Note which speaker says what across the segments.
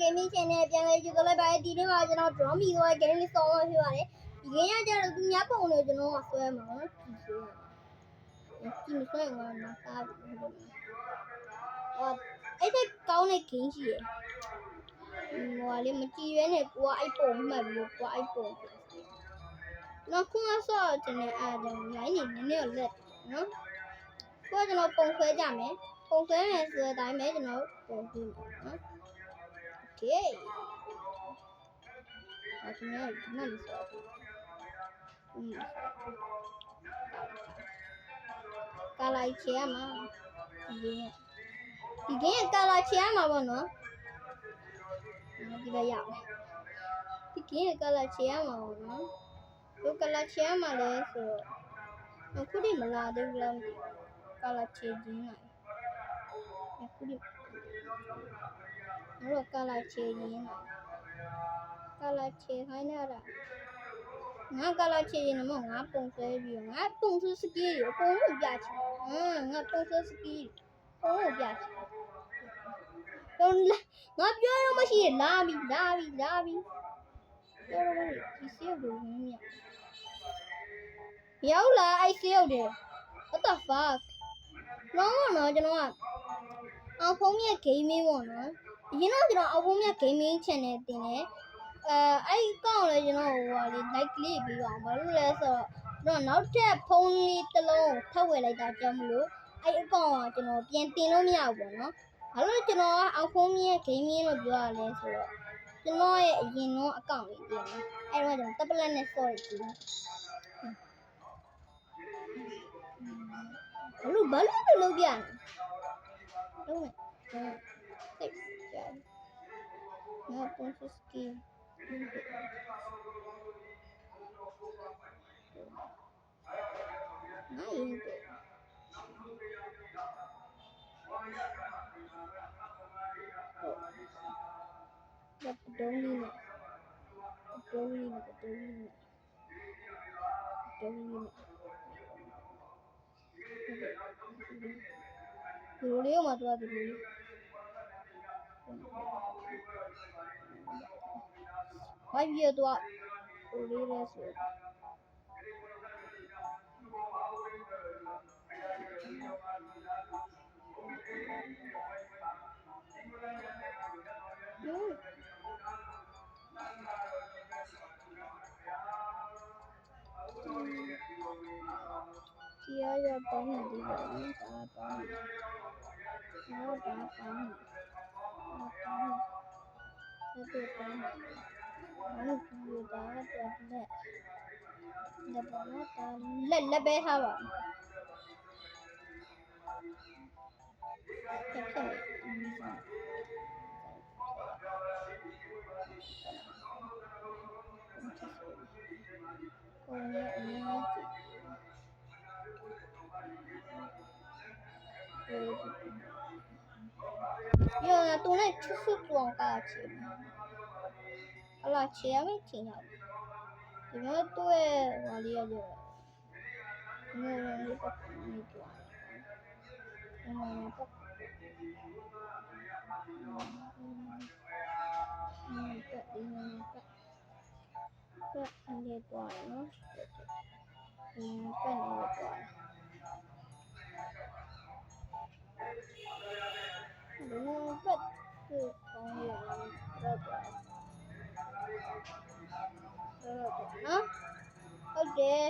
Speaker 1: gaming channel ပြန်လဲကြည့်တော့လိုက်ပါဒီနေ့မှာကျွန်တော် draw မိသွားတဲ့ game လေးဆောင်းလို့ဖြစ်ပါတယ်ဒီ game ကကျတော့သူများပုံလို့ကျွန်တော်ဆွဲမှာနော်ဒီဆွဲမှာနော်စားပြီးအဲ့ဒီကောင်းတဲ့ game ရှိရယ်ဟိုလေးမကြည့်ရဲနဲ့ကိုကအဲ့ပုံမှတ်ပြီးကိုကအဲ့ပုံနော်ခုမှဆော့တင်နေအားကြောင့် line နေနည်းနည်းလက်နော်ကိုကကျွန်တော်ပုံဆွဲကြမယ်ပုံဆွဲမယ်ဆိုတဲ့အတိုင်းပဲကျွန်တော်ပုံကြည့်မယ်နော်โอเคအဲ့ဒီနေ့ဒီနေ့ဆော့ကာလာချေရမှာဒီကင်းကာလာချေရမှာပေါ့နော်ဒီပဲရအောင်ဒီကင်းကာလာချေရမှာပေါ့နော်ဒီကာလာချေရမှာလဲဆိုတော့အခုဒီမလာသေးဘူးလားကာလာချေခြင်းလိုက်အခုဒီတော့ကာလာချေခြင်းလိုက်ကာလာချေခိုင်းရတာငါကာလာချေရင်တော့ငါပုံဆွဲပြီးငါပုံဆွဲစကီးကိုပုံလို့ပြချင်ငါပုံဆွဲစကီးပုံလို့ပြချင်တော့ငါပြောရမရှိရလာပြီပြောရမရှိဒီစေးကိုမြင်ရောက်လာအဲ့စေးရောက်တယ် what the fuck နော်ကျွန်တော်ကအောင်ဖုံးရဲ့ gaming ပေါ့နော်အရင်တော့ကျွန်တော်အောင်ဖုံးရဲ့ gaming channel တင်တယ်အဲ့ကောင့်လည်းကျွန်တော်ဟိုဟာလေး like လေးပြီးအောင်ဘာလို့လဲဆိုတော့နောက်ထပ်ဖုန်းလေးတစ်လုံးထပ်ဝယ်လိုက်တာကြောင့်မလို့အဲ့အကောင့်ကကျွန်တော်ပြန်တင်လို့မရဘူးပေါ့နော်ဘာလို့ကျွန်တော်ကအောင်ဖုံးရဲ့ gaming လို့ပြောရလဲဆိုတော့ကျွန်တော်ရဲ့အရင်တော့အကောင့်လေးတင်တယ်အဲ့တော့ကျွန်တော် tablet နဲ့ sorry ကြည့်ဘာလို့လုပ်ပြလုံးမယ်တိတ်ကြငါပုံစကီနိုင်တယ်ဒါဒုံးလေးနဲ့ဒီလိုလေးမှတော့ဒီလိုလေးဘာဖြစ်တော့ဟိုလေးလဲဆိုဒီရရပေါင်းနေတယ်ဒါပေါင်းနေတော့ဒါပေါင်းနေဒါပေါင်းနေလက်ပဲထားပါ有多那吃素装嘎吃好了吃也没听下你们对我理解没有人不没装你装呢ဟုတ်တယ်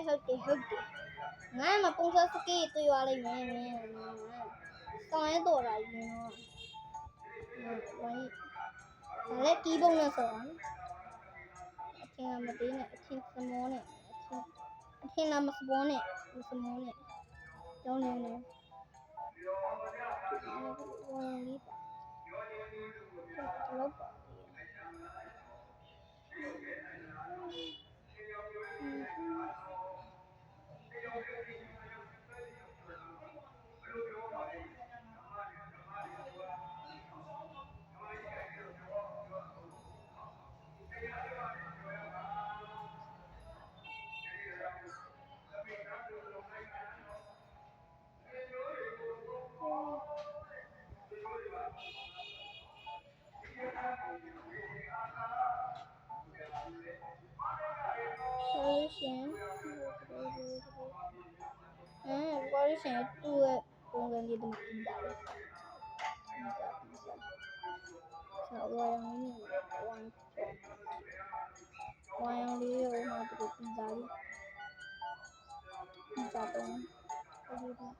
Speaker 1: ငါမှပုံစံစကီးတွေ့ရလိမ့်မယ်ဆောင်းရဲတော်လာရင်တော့ဒါလည်းတီးပုံနဲ့ဆိုတော့အထင်မသေးနဲ့အထင်စမောနဲ့အထင်လာမစမောနဲ့ကျောင်းနေဝင်လေးပါတော့ပါ ရှင်သူ့ရဲ့ပုံစံလေးတွေပြီးတာလေဆောဝါရောင်းနေဝိုင်းလေးရောမှာသူပြီးတာလေပြီးတာတော့ဒီလိုပုံကြ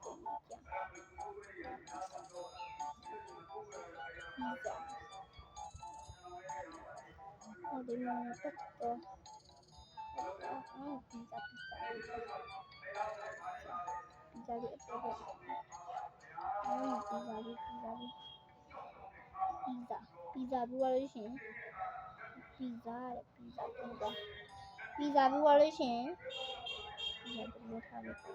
Speaker 1: ဒီမှာတက်တော့ပြီးတာလေးအတော့ပြီးတာပြီးသွားလို့ရှင်ပြီးသွားပြီးသွားလို့ရှင်ပြီးတော့ထားလိုက်တေ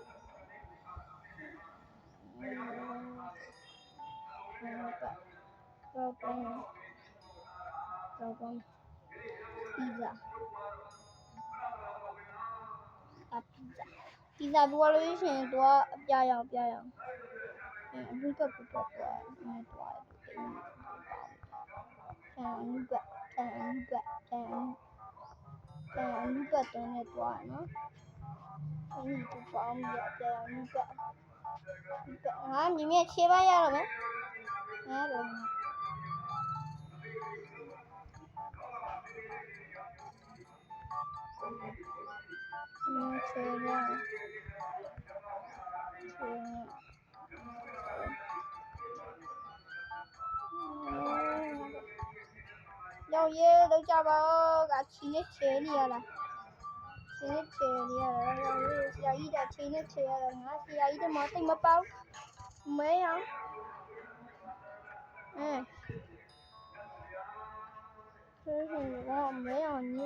Speaker 1: ာ့ပြီးသွားပြီးသွားလို့ရှင်တော့အပြရအောင်အခုကပူတော့သွားအလူပတ်တော့နေသွားနော်ဒီတူပေါင်းရပြရအလူပတ်ဟာမြင်မြချေပါရတော့မယ်ဟာတော့ချေရရောက်ရဲတော့ကြပါကချီနဲ့ချဲနေရလားချီနဲ့ချဲနေရလားဆရာကြီးကချီနဲ့ချဲရတာငါဆရာကြီးကမသိမပေါမဲအောင်တော့မဲအောင်ည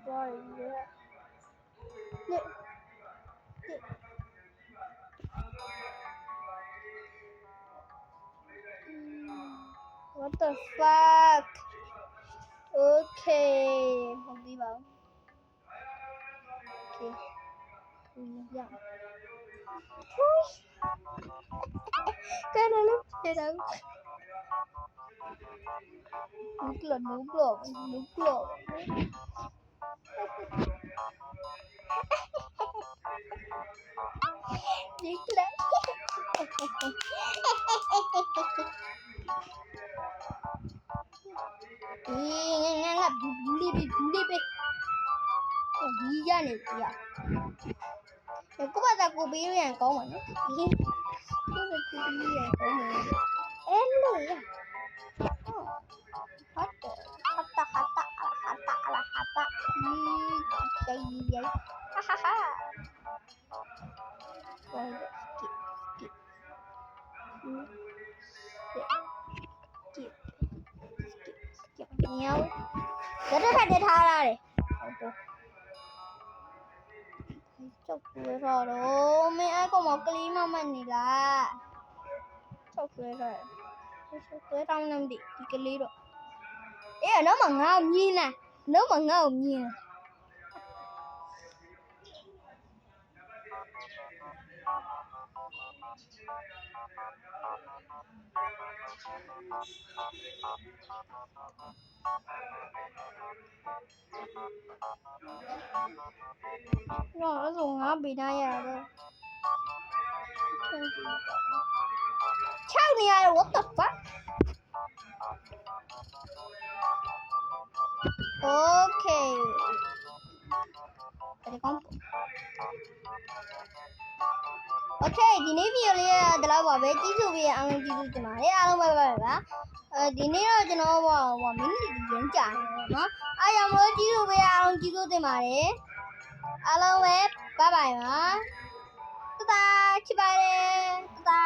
Speaker 1: တော့ရညWhat the fuck? Okay. Không đi vào. Okay. Dạ. Cái này lúc gì đâu. Đúng là đúng rồi. Đúng là. Ngap buli be đi ra này kìa có bao giờ cô bé này có mà nó em này hata cái gì vậy ha ha rồi skip nhau rất là để tha ra này chọc cười rồi đó mấy ai có một cái mà mình này là chọc cười rồi chọc cười trong năm đi cái ly rồi ấy nó mà ngon như nè nó mà ngon như nè nó dùng nó bị này à đâu sao này à what the fuck okay đây con okayဒီနေ့ video လေးကဒီလောက်ပါပဲကြည့်ဆိုပြီးအောင်ကြည့်လို့ကျွန်တော်အားလုံးပဲပါဒီနေ့တော့ကျွန်တော်ဟိုမိနစ်ရင်းကြာနေเนาะအားရမလို့ကြည့်ဆိုပြီးအောင်ကြည့်လို့တင်ပါတယ်အားလုံးပဲbye bye ပါတတာချစ်ပါတယ်တတာ